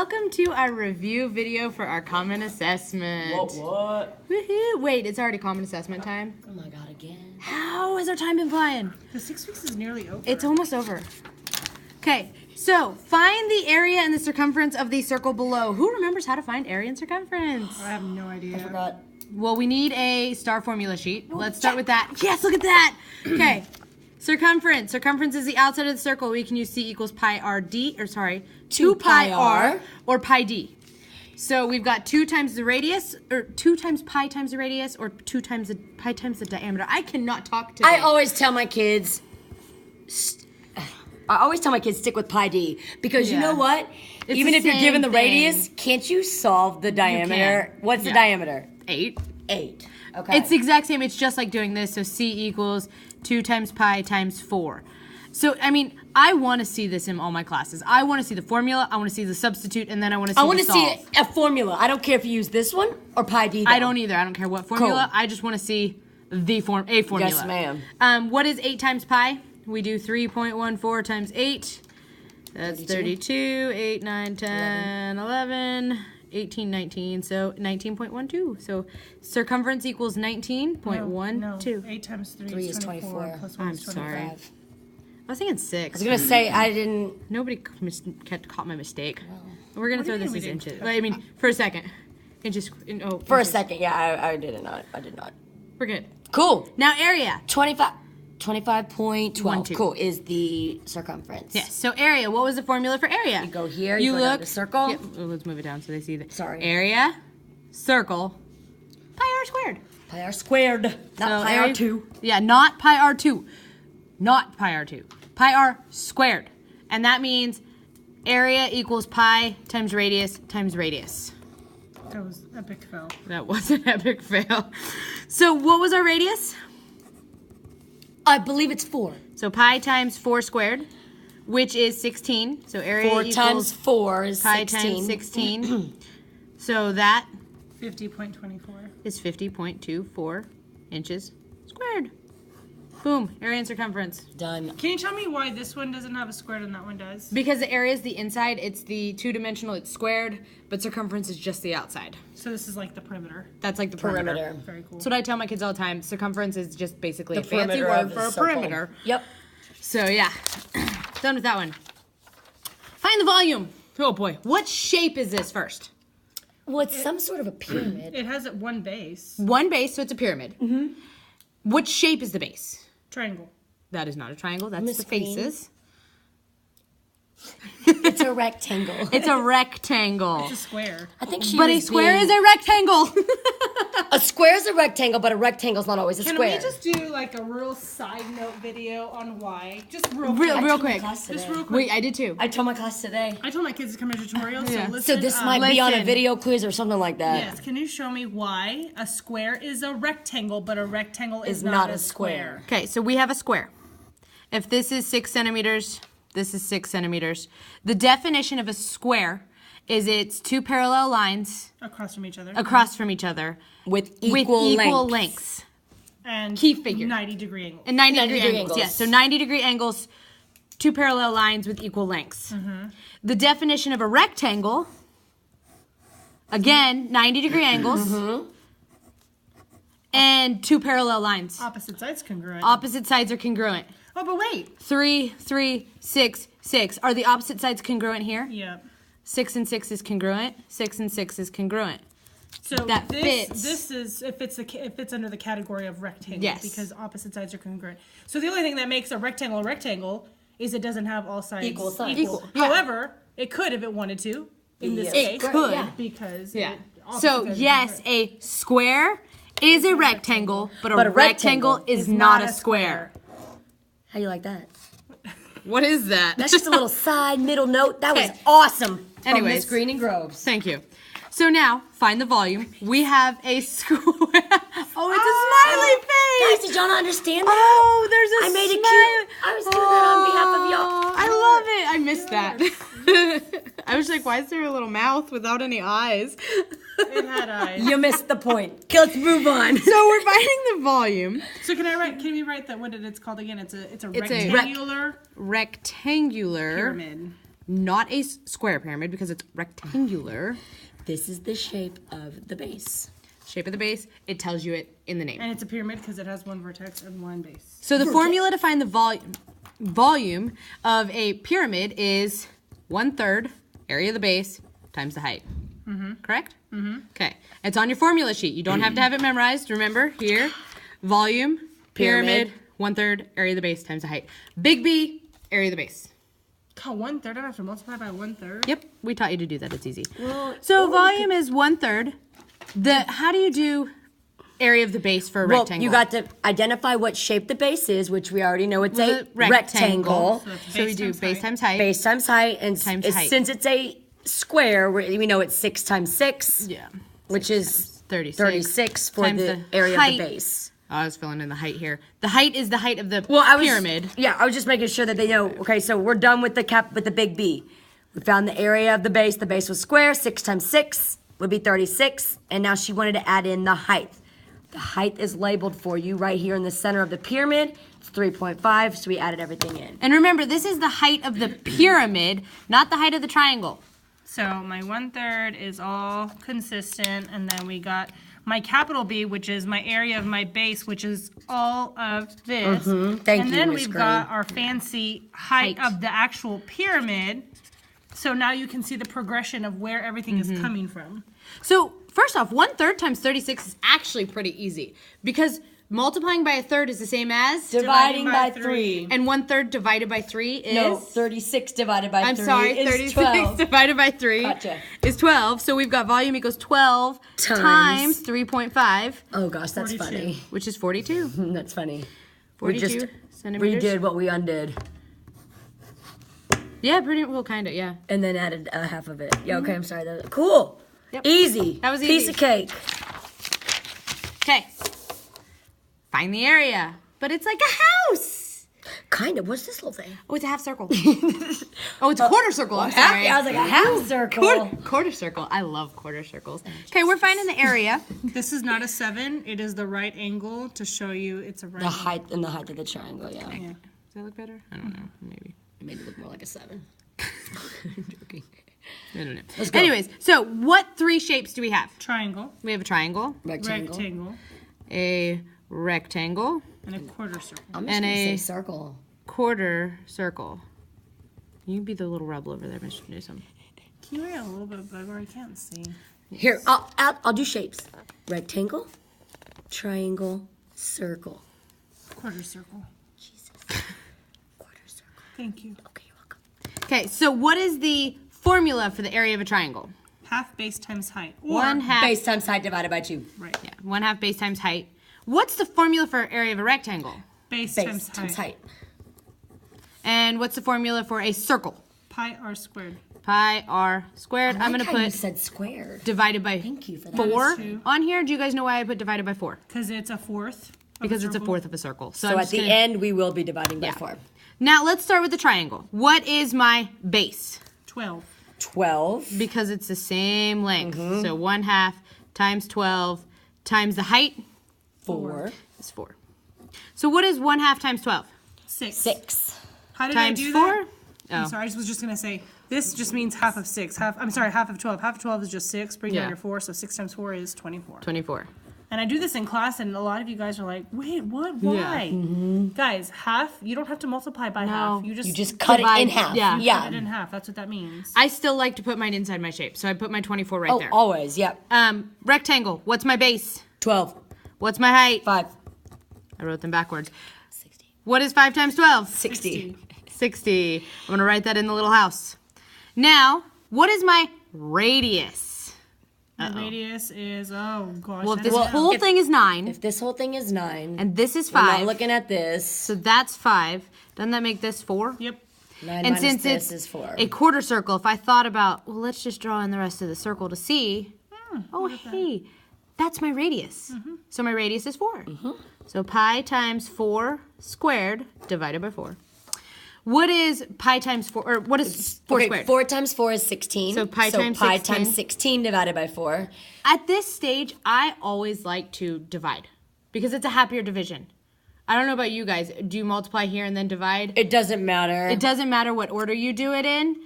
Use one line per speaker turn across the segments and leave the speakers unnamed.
welcome to our review video for our common assessment.
What?
Woohoo! Wait, it's already common assessment time.
Oh my god, again.
How has our time been flying?
The 6 weeks is nearly over.
It's almost over. Okay, so find the area and the circumference of the circle below. Who remembers how to find area and circumference?
I have no idea.
I forgot.
Well, we need a star formula sheet. Let's start with that. Yes, look at that. Okay. Circumference. Circumference is the outside of the circle. We can use C equals pi r d, or sorry, 2 pi r or pi d. So we've got 2 times the radius, or 2 times pi times the radius, or 2 times the pi times the diameter. I cannot talk today.
I always tell my kids, stick with pi d. Because you know what?
It's
even
the
if you're
same
given the
thing.
radius, can't you solve the diameter?
can.
What's the
Yeah.
diameter?
8.
8. Okay.
It's the exact same. It's just like doing this. So C equals 2 times pi times 4. So, I mean, I want to see this in all my classes. I want to see the formula. I want to see the substitute. And then I want to see
I want
the
to
solve.
see a formula. I don't care if you use this one or pi d.
I don't either. I don't care what formula.
Cool.
I just want to see a formula.
Yes, ma'am.
What is 8 times pi? We do 3.14 times 8. That's 32. 8, 9, 10, 11, 18, 19. So 19.12. So circumference equals 19.12.
No, 8 times 3 is 24. Plus 1
I'm
is 25.
sorry. I was thinking 6.
I was going to say, I didn't...
Nobody caught my mistake. We're going to throw
What do you
this as
mean we
inches. I mean, for a second. Inches.
For a
inches.
second, yeah, I did not. I did not.
We're good.
Cool.
Now area.
25.12. Cool, is the circumference.
Yes. So area. What was the formula for area?
You go here, you go down to circle.
Yep, well, let's move it down so they see that.
Sorry.
Area, circle, pi r squared.
Pi r squared, not
So
pi
area-
r2.
Yeah, not pi r2. Not pi r2. Pi r squared. And that means area equals pi times radius times radius.
That was epic fail.
That was an epic fail. So what was our radius?
I believe it's 4.
So pi times 4 squared, which is 16. So area
4
equals
times 4 is
pi
16.
times 16. So that
50.24.
is 50.24 inches squared. Boom, area and circumference.
Done.
Can you tell me why this one doesn't have a squared and that one does?
Because the area is the inside, it's the two-dimensional, it's squared, but circumference is just the outside.
So this is like the perimeter.
That's like the perimeter.
Very cool.
That's what I tell my kids all the time. Circumference is just basically a fancy
perimeter
word
of
for
the
a
circle.
perimeter.
Yep.
So yeah, done with that one. Find the volume. Oh boy, what shape is this first?
Well, it's some sort of a pyramid.
It has one base.
One base, so it's a pyramid. Mm-hmm. What shape is the base?
Triangle.
That is not a triangle, that's
Miss
the
Queen.
faces.
It's a rectangle.
It's a rectangle.
It's a square.
I think she
But a
was
square
being-
is a rectangle.
A square is a rectangle, but a rectangle's not always a
Can
square.
we just do like a real side note video on why? Just real
real
quick.
quick.
Class
Just
today.
real quick.
Wait, I did too.
I told my class today.
I told my kids to come to tutorial, so
Yeah.
listen.
So this might be on a
listen.
video quiz or something like that.
Yes, can you show me why a square is a rectangle, but a rectangle is
Is
not
not
a
a
square?
Okay, so we have a square. If this is 6 centimeters, this is 6 centimeters. The definition of a square is it's 2 parallel lines
Across from each other.
across from each other
With equal
lengths.
And
Key figure.
90-degree angle.
And 90
90
degree
degree
angles.
angles.
Yes, so 90 degree angles, 2 parallel lines with equal lengths. The definition of a rectangle, again, 90 degree angles and 2 parallel lines.
Opposite sides congruent.
Opposite sides are congruent.
Oh, but wait.
3, 3, 6, 6. Are the opposite sides congruent here?
Yep.
6 and 6 is congruent. 6 and 6 is congruent.
So
That
this
fits.
this is if it's under the category of rectangle
Yes.
because opposite sides are congruent. So the only thing that makes a rectangle is it doesn't have all sides
Equal sides.
Equal, yeah.
However, it could if it wanted to. In this
Yes.
case,
It could. Yeah.
because
Yeah.
it- opposite
So,
sides are
yes,
congruent.
a square is a rectangle, but a rectangle is not a square.
How you like that?
What is that?
That's just a little side middle note. That was
Okay.
awesome. From
Anyways.
Miss Green and Groves.
Thank you. So now, find the volume. We have a square. Oh, it's a smiley face.
Guys, did y'all not understand that?
Oh, there's a
I made it
smiley.
cute. I was doing that on behalf of y'all.
I love it. I missed that. I was like, why is there a little mouth without any eyes?
It had eyes.
You missed the point. Let's move on.
So we're finding the volume.
So can we write that? What it's called again? It's a
It's a
rectangular
rectangular
pyramid.
not a square pyramid because it's rectangular.
This is the shape of the base.
Shape of the base, it tells you it in the name.
And it's a pyramid because it has one vertex and one base.
So the formula to find the volume of a pyramid is 1/3 area of the base times the height. Correct? Okay. It's on your formula sheet. You don't have to have it memorized. Remember, here, volume, pyramid, 1/3 area of the base times the height. Big B, area of the base.
God, 1/3, I have to multiply by 1/3.
Yep, we taught you to do that. It's easy.
Well,
So volume is 1/3. How do you do area of the base for a rectangle?
You got to identify what shape the base is, which we already know it's a rectangle.
So we do base times height.
Base times height, and
Times height.
since it's a square, we know it's 6 times 6.
Yeah.
Which is
36
for
times
the
the
area
height.
of the base.
Oh, I was filling in the height here. The height is the height of the pyramid.
Yeah, I was just making sure that they know. Okay, so we're done with the big B. We found the area of the base. The base was square. 6 times 6 would be 36. And now she wanted to add in the height. The height is labeled for you right here in the center of the pyramid. It's 3.5, so we added everything in.
And remember, this is the height of the pyramid, not the height of the triangle.
So my 1/3 is all consistent, and then we got my capital B, which is my area of my base, which is all of this.
Thank
and
you,
then
Miss
we've
Gray.
got our fancy height
Height.
of the actual pyramid. So now you can see the progression of where everything is coming from.
So first off, 1/3 times 36 is actually pretty easy because multiplying by a third is the same as
Dividing by 3.
and 1/3 divided by 3 is
No, 36 divided by 3
I'm sorry,
is
36
12.
divided by 3
Gotcha.
is 12. So we've got volume equals 12 times 3.5,
Oh gosh, that's
42.
funny.
which is 42.
That's funny.
42
we just
centimeters.
redid what we undid.
Yeah, pretty well, kind of, yeah.
And then added half of it. Yeah, okay, I'm sorry. That was, cool.
Yep.
Easy.
That was
Piece
easy.
of cake.
Okay. Find the area. But it's like a house.
Kind of. What's this little thing?
Oh, it's a half circle. Oh, it's a quarter circle. I'm
Half,
sorry.
I was like, a half circle.
Quarter circle. I love quarter circles. Okay, we're finding the area.
This is not a 7. It is the right angle to show you it's a right
The
angle.
height and the height of the triangle, yeah.
Yeah.
Does that look better? I don't know. Maybe.
It made it look more like a 7. I'm joking.
I don't know.
Let's go.
Anyways, so what 3 shapes do we have?
Triangle,
We have a triangle,
Rectangle.
a rectangle,
and a quarter circle.
I'm just
And
going to
a-
say circle.
quarter circle. You can be the little rebel over there, Mr. Newsom.
Can you make it a little bit bigger? I can't see.
Here, I'll do shapes. Rectangle, triangle, circle.
Quarter circle.
Jesus. Quarter circle.
Thank you.
Okay, you're welcome.
Okay, so what is the formula for the area of a triangle?
Half base times height. Or,
1/2.
Base times height divided by 2.
Right.
Yeah, 1/2 base times height. What's the formula for area of a rectangle?
Base,
Base times height.
And what's the formula for a circle?
Pi r squared.
Pi r squared. I'm gonna
how you
put
said squared.
divided by
Thank you for that.
4
too.
on here. Do you guys know why I put divided by 4?
Because it's a fourth. of
Because it's a
circle.
fourth of a circle. So,
So
I'm
at
just
the
gonna-
end, we will be dividing by
Yeah.
4.
Now let's start with the triangle. What is my base?
12.
12.
Because it's the same length.
Mm-hmm.
So 1/2 times 12 times the height
4.
is 4. So what is 1/2 times 12?
6.
6.
How did
Times
I do
4?
that?
Oh.
I'm sorry, I was just going to say, this just means half of 6. Half of 12. Half of 12 is just 6. Bring
Yeah.
down your 4, so 6 times 4 is 24.
24.
And I do this in class, and a lot of you guys are like, wait, what? Why? Guys, half, you don't have to multiply by
No.
half. You
You just cut it
Divide-
in half.
yeah.
cut it in half. That's what that means.
I still like to put mine inside my shape. So I put my 24 right
Oh,
there.
always. Yep.
Rectangle. What's my base?
12.
What's my height?
5.
I wrote them backwards.
60.
What is 5 times 12?
60.
60. I'm going to write that in the little house. Now, what is my radius?
The radius is, oh gosh.
Well, if
I
this
don't know.
whole thing is 9,
If this whole thing is 9,
and this is
we're
5,
not looking at this.
so that's 5. Doesn't that make this 4?
Yep.
9
And
minus
since
this
it's
is 4.
a quarter circle, if I thought about, well, let's just draw in the rest of the circle to see. Oh, hey, that's my radius. So my radius is 4. So pi times 4 squared divided by 4. What is pi times 4, or what is 4
okay,
squared?
4 times 4 is 16.
So pi times 16.
times 16 divided by 4.
At this stage, I always like to divide because it's a happier division. I don't know about you guys. Do you multiply here and then divide?
It doesn't matter.
It doesn't matter what order you do it in.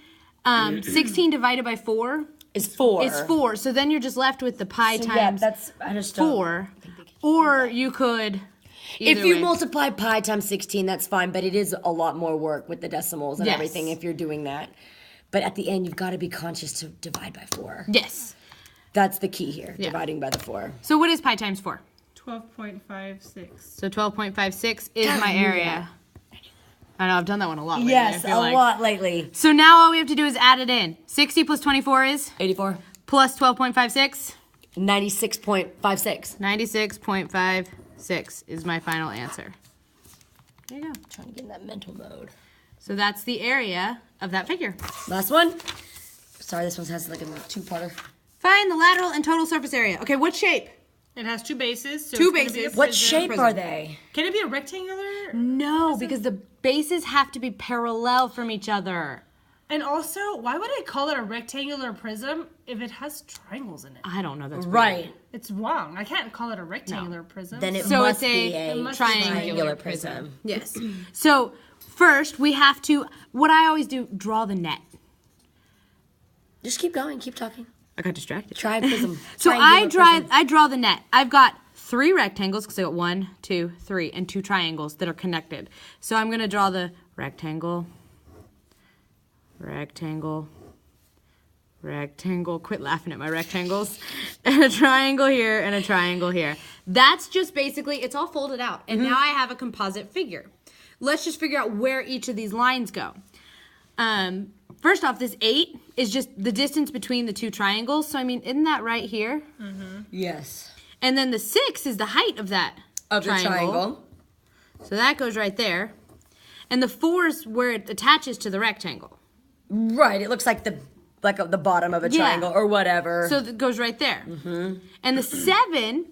16 divided by 4
Is 4.
is 4. So then you're just left with the pi
So,
times
I just don't-
4. Or you could.
If
either
you
way.
multiply pi times 16, that's fine, but it is a lot more work with the decimals and
Yes.
everything if you're doing that. But at the end, you've got to be conscious to divide by 4.
Yes.
That's the key here,
Yeah.
dividing by the 4.
So what is pi times 4?
12.56.
So 12.56 is my area. I know, I've done that one a lot lately,
Yes,
I
a
feel like.
lot lately.
So now all we have to do is add it in. 60 plus 24 is?
84.
Plus 12.56?
96.56.
96.56 is my final answer. There you go.
Trying to get in that mental mode.
So that's the area of that figure.
Last one. Sorry, this one has like a 2-parter.
Find the lateral and total surface area. Okay, what shape?
It has 2 bases. So
Two
it's gonna be a
bases.
What
prism.
shape are they?
Can it be a rectangular?
No, because the bases have to be parallel from each other.
And also, why would I call it a rectangular prism if it has triangles in it?
I don't know. That's weird.
Right.
It's wrong. I can't call it a rectangular prism.
Then it
So
must
it's
be
a
a
triangular
prism.
Yes. So first we have to, what I always do, draw the net.
Just keep going. Keep talking.
I got distracted.
Try prism.
So
Triangular prism.
I draw the net. I've got 3 rectangles because I got 1, 2, 3, and 2 triangles that are connected. So I'm gonna draw the rectangle, rectangle, rectangle. Quit laughing at my rectangles. And a triangle here and a triangle here. That's just basically, it's all folded out. And now I have a composite figure. Let's just figure out where each of these lines go. First off, this 8 is just the distance between the 2 triangles. So, I mean, isn't that right here?
Yes.
And then the 6 is the height of that
Of the triangle.
So that goes right there. And the 4 is where it attaches to the rectangle.
Right. It looks like the bottom of a
Yeah.
triangle or whatever.
So it goes right there. And the 7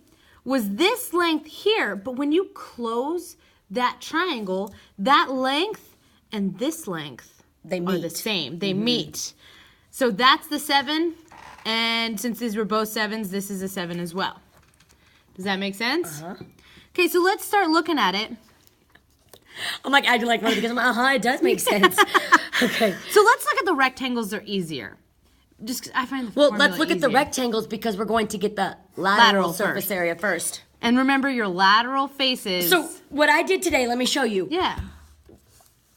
was this length here. But when you close that triangle, that length and this length
they
are
meet.
the same. They meet. So that's the 7. And since these were both 7s, this is a 7 as well. Does that make sense? Okay, so let's start looking at it.
I'm like acting like one because I'm like, it does make sense. Okay.
So let's look at the rectangles. They're easier. Just 'cause I find the
Well,
formula
let's look at the
easier.
rectangles because we're going to get the lateral
Lateral
surface
first.
area first.
And remember your lateral faces.
So what I did today, let me show you.
yeah.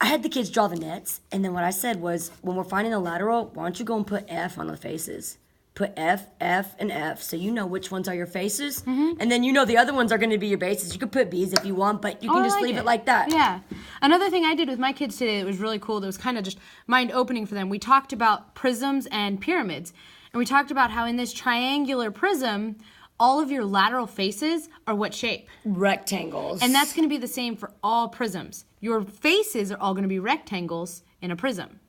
I had the kids draw the nets, and then what I said was, when we're finding the lateral, why don't you go and put F on the faces? Put F, F, and F, so you know which ones are your faces, and then you know the other ones are going to be your bases. You could put B's if you want, but you can
Oh, I
just
like
leave it like that.
Yeah. Another thing I did with my kids today that was really cool, that was kind of just mind-opening for them, we talked about prisms and pyramids. And we talked about how in this triangular prism, all of your lateral faces are what shape?
Rectangles.
And that's going to be the same for all prisms. Your faces are all going to be rectangles in a prism.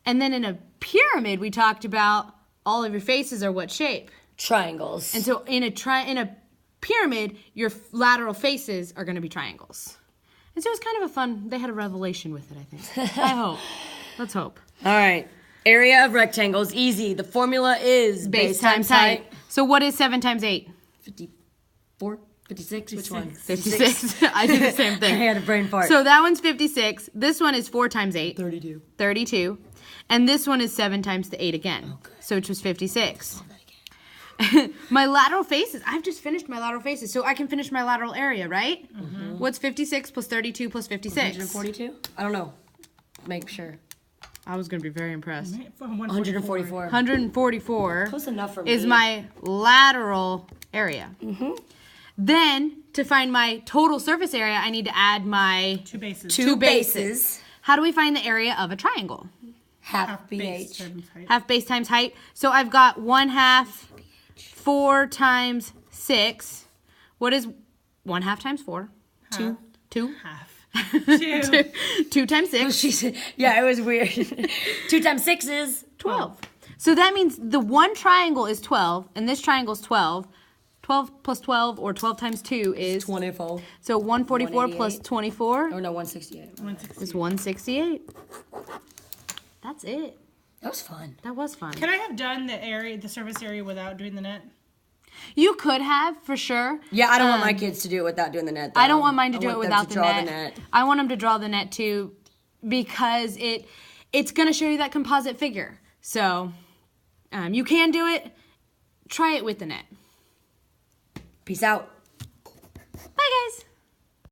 And then in a pyramid, we talked about all of your faces are what shape?
Triangles.
And so in a pyramid, your lateral faces are going to be triangles. And so it was kind of a fun, they had a revelation with it, I think. I hope. Let's hope.
All right. Area of rectangles, easy. The formula is
Base times height. So what is 7 times 8?
54, 56, which one?
56. I did the same
I
thing.
had a brain fart.
So that one's 56. This one is 4 times 8.
32.
32. And this one is 7 times the 8 again.
Okay.
So which was 56. My lateral faces, I've just finished my lateral faces. So I can finish my lateral area, right? What's 56 plus 32 plus 56?
142? I don't know. Make sure.
I was going to be very impressed.
144.
144
Close enough for me.
is my lateral area. Then, to find my total surface area, I need to add my
2 bases.
two bases. How do we find the area of a triangle?
Half
Base
BH.
times height.
Half base times height. So I've got 1/2, 4 times 6. What is 1/2 times 4? 2. 2.
Half.
2 times 6.
She said, yeah, it was weird. 2 times 6 is
12. So that means the one triangle is 12, and this triangle is 12. 12 plus 12, or 12 times 2 is...
24.
So 144 plus
188.
24
Oh, no, 168.
is 168. That's it.
That was fun.
That was fun.
Can I have done the surface area without doing the net?
You could have, for sure.
Yeah, I don't want my kids to do it without doing the net, though.
I don't want mine to do it
them
without
to
the
draw
net.
the net.
I want them to draw the net too, because it's going to show you that composite figure. So you can do it. Try it with the net.
Peace out.